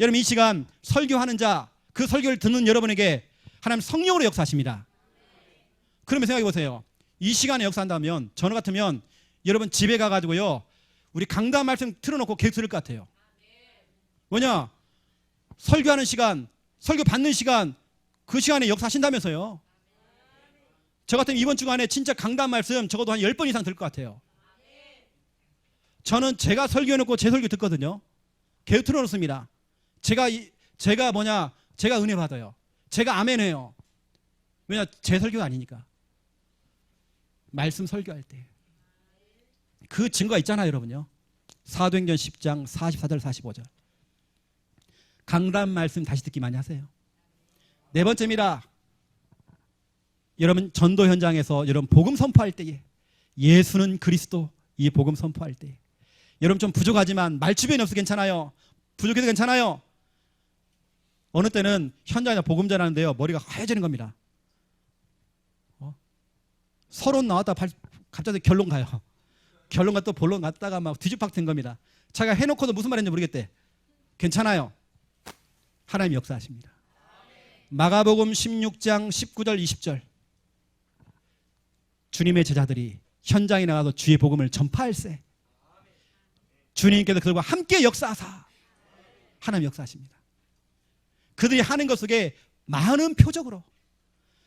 여러분, 이 시간 설교하는 자, 그 설교를 듣는 여러분에게 하나님 성령으로 역사하십니다. 그러면 생각해 보세요. 이 시간에 역사한다면, 저는 같으면 여러분 집에 가가지고요, 우리 강단 말씀 틀어놓고 계속 들을 것 같아요. 뭐냐? 설교하는 시간, 설교 받는 시간, 그 시간에 역사하신다면서요. 저 같으면 이번 주간에 진짜 강단 말씀 적어도 한 10번 이상 들을 것 같아요. 저는 제가 설교해놓고 제 설교 듣거든요. 계속 틀어놓습니다. 제가 은혜 받아요. 제가 아멘해요. 왜냐? 제 설교가 아니니까. 말씀 설교할 때 그 증거가 있잖아요, 여러분요. 사도행전 10장 44절 45절. 강단 말씀 다시 듣기 많이 하세요. 네 번째입니다. 여러분, 전도 현장에서 여러분 복음 선포할 때에, 예수는 그리스도, 이 복음 선포할 때, 여러분 좀 부족하지만 말 주변이 없어 괜찮아요. 부족해도 괜찮아요. 어느 때는 현장에서 복음 전하는데요, 머리가 하얘지는 겁니다. 서론 나왔다 갑자기 결론 가요. 결론 갔다 본론 갔다가 막 뒤집박 된 겁니다. 자기가 해놓고도 무슨 말인지 모르겠대. 괜찮아요. 하나님 역사하십니다. 마가복음 16장 19절 20절. 주님의 제자들이 현장에 나가서 주의 복음을 전파할세. 주님께서 그들과 함께 역사하사. 하나님 역사하십니다. 그들이 하는 것 속에 많은 표적으로,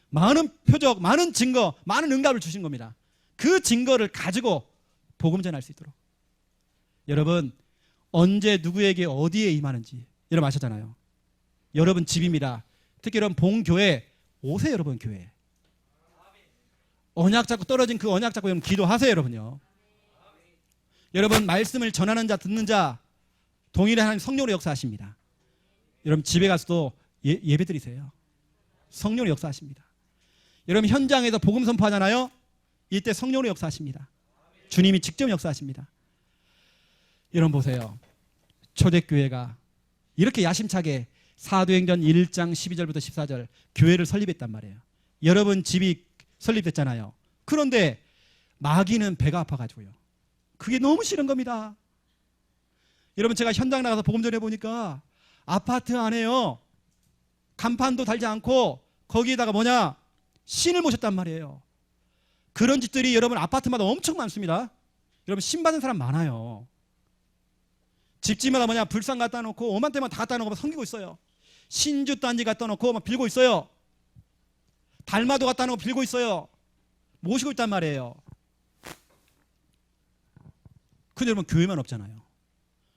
많은 표적, 많은 증거, 많은 응답을 주신 겁니다. 그 증거를 가지고 복음 전할 수 있도록. 여러분, 언제 누구에게 어디에 임하는지 여러분 아셨잖아요. 여러분 집입니다. 특히 여러분 봉교회 오세요. 여러분 교회 언약 잡고 떨어진 그 언약 잡고 여러분 기도하세요. 여러분요. 여러분 말씀을 전하는 자, 듣는 자 동일한 하나님 성령으로 역사하십니다. 여러분 집에 가서도 예배 드리세요. 성령으로 역사하십니다. 여러분 현장에서 복음 선포하잖아요. 이때 성령으로 역사하십니다. 주님이 직접 역사하십니다. 여러분 보세요. 초대교회가 이렇게 야심차게 사도행전 1장 12절부터 14절 교회를 설립했단 말이에요. 여러분 집이 설립됐잖아요. 그런데 마귀는 배가 아파가지고요. 그게 너무 싫은 겁니다. 여러분 제가 현장 나가서 복음 전해보니까 아파트 안에요, 간판도 달지 않고 거기에다가 신을 모셨단 말이에요. 그런 집들이 여러분 아파트마다 엄청 많습니다. 여러분 신 받은 사람 많아요. 집집마다 불상 갖다 놓고 오만대만 다 갖다 놓고 섬기고 있어요. 신주 단지 갖다 놓고 막 빌고 있어요. 달마도 갖다 놓고 빌고 있어요. 모시고 있단 말이에요. 근데 여러분 교회만 없잖아요.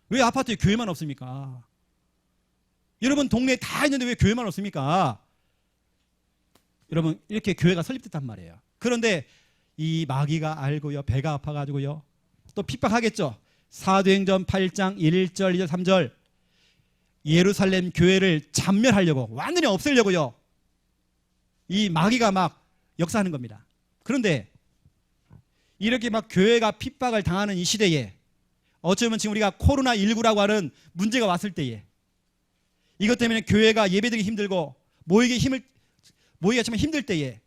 왜 아파트에 교회만 없습니까? 여러분 동네에 다 있는데 왜 교회만 없습니까? 여러분 이렇게 교회가 설립됐단 말이에요. 그런데 이 마귀가 알고요, 배가 아파가지고요, 또 핍박하겠죠. 사도행전 8장 1절 2절 3절 예루살렘 교회를 잔멸하려고, 완전히 없애려고요, 이 마귀가 막 역사하는 겁니다. 그런데 이렇게 막 교회가 핍박을 당하는 이 시대에, 어쩌면 지금 우리가 코로나19라고 하는 문제가 왔을 때에, 이것 때문에 교회가 예배드리기 힘들고 모이기가 참 힘들 때에,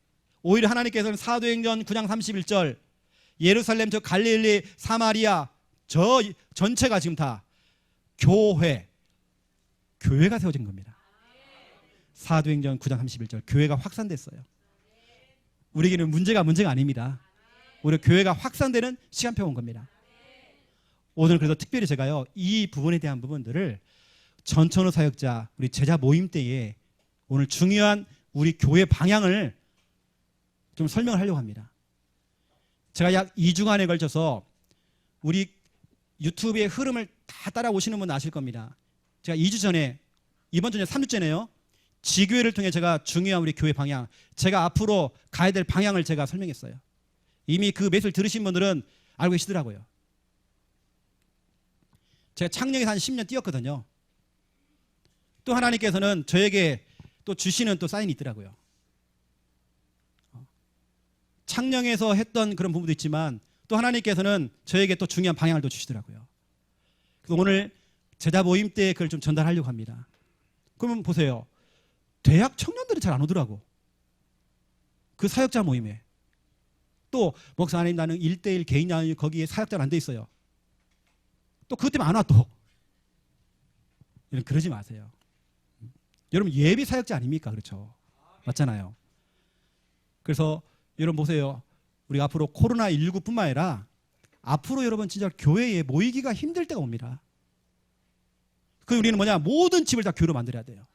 오히려 하나님께서는 사도행전 9장 31절 예루살렘 저 갈릴리 사마리아 저 전체가 지금 다 교회가 세워진 겁니다. 사도행전 9장 31절 교회가 확산됐어요. 우리에게는 문제가 아닙니다. 오히려 교회가 확산되는 시간표가 온 겁니다. 오늘 그래서 특별히 제가요, 이 부분에 대한 부분들을 전천후 사역자 우리 제자 모임 때에 오늘 중요한 우리 교회 방향을 좀 설명을 하려고 합니다. 제가 약 2주간에 걸쳐서 우리 유튜브의 흐름을 다 따라오시는 분 아실 겁니다. 제가 2주 전에, 이번 주에 3주째네요. 지교회를 통해 제가 중요한 우리 교회 방향, 제가 앞으로 가야 될 방향을 제가 설명했어요. 이미 그 메시지를 들으신 분들은 알고 계시더라고요. 제가 창녕에서 한 10년 뛰었거든요. 또 하나님께서는 저에게 또 주시는 또 사인이 있더라고요. 창녕에서 했던 그런 부분도 있지만 또 하나님께서는 저에게 또 중요한 방향을 또 주시더라고요. 그래서 오늘 제자 모임 때 그걸 좀 전달하려고 합니다. 그러면 보세요. 대학 청년들은 잘 안 오더라고. 그 사역자 모임에. 또 목사님 나는 1대1 개인 나누 거기에 사역자는 안 돼 있어요. 또 그것 때문에 안 와 또. 여러분 그러지 마세요. 여러분 예비 사역자 아닙니까? 그렇죠. 맞잖아요. 그래서 여러분 보세요. 우리가 앞으로 코로나19뿐만 아니라 앞으로 여러분 진짜 교회에 모이기가 힘들 때가 옵니다. 그 우리는 뭐냐? 모든 집을 다 교회로 만들어야 돼요.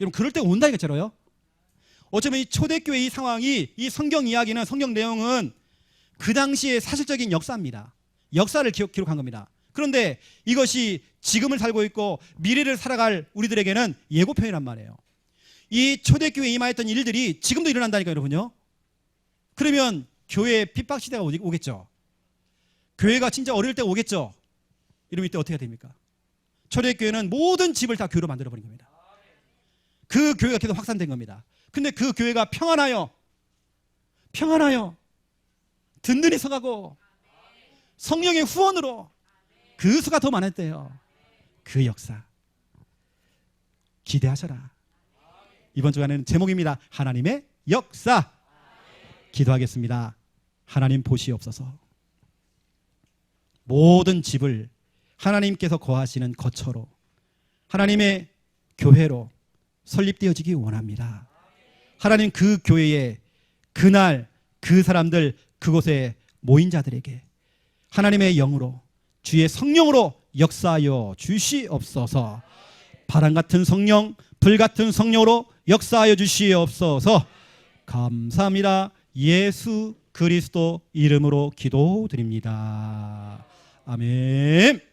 여러분 그럴 때가 온다니까요. 어쩌면 이 초대교회 이 상황이 이 성경 이야기는 성경 내용은 그 당시의 사실적인 역사입니다. 역사를 기록한 겁니다. 그런데 이것이 지금을 살고 있고 미래를 살아갈 우리들에게는 예고편이란 말이에요. 이 초대교회에 임하였던 일들이 지금도 일어난다니까요, 여러분요. 그러면 교회에 핍박 시대가 오겠죠. 교회가 진짜 어려울 때가 오겠죠. 이러면 이때 어떻게 해야 됩니까? 초대교회는 모든 집을 다 교회로 만들어버린 겁니다. 그 교회가 계속 확산된 겁니다. 근데 그 교회가 평안하여 든든히 서가고 성령의 후원으로 그 수가 더 많았대요. 그 역사 기대하셔라. 이번 주간에는 제목입니다. 하나님의 역사. 기도하겠습니다. 하나님 보시옵소서. 모든 집을 하나님께서 거하시는 거처로 하나님의 교회로 설립되어지기 원합니다. 하나님 그 교회에 그날 그 사람들 그곳에 모인 자들에게 하나님의 영으로 주의 성령으로 역사하여 주시옵소서. 바람 같은 성령, 불 같은 성령으로 역사하여 주시옵소서. 감사합니다. 예수 그리스도 이름으로 기도드립니다. 아멘.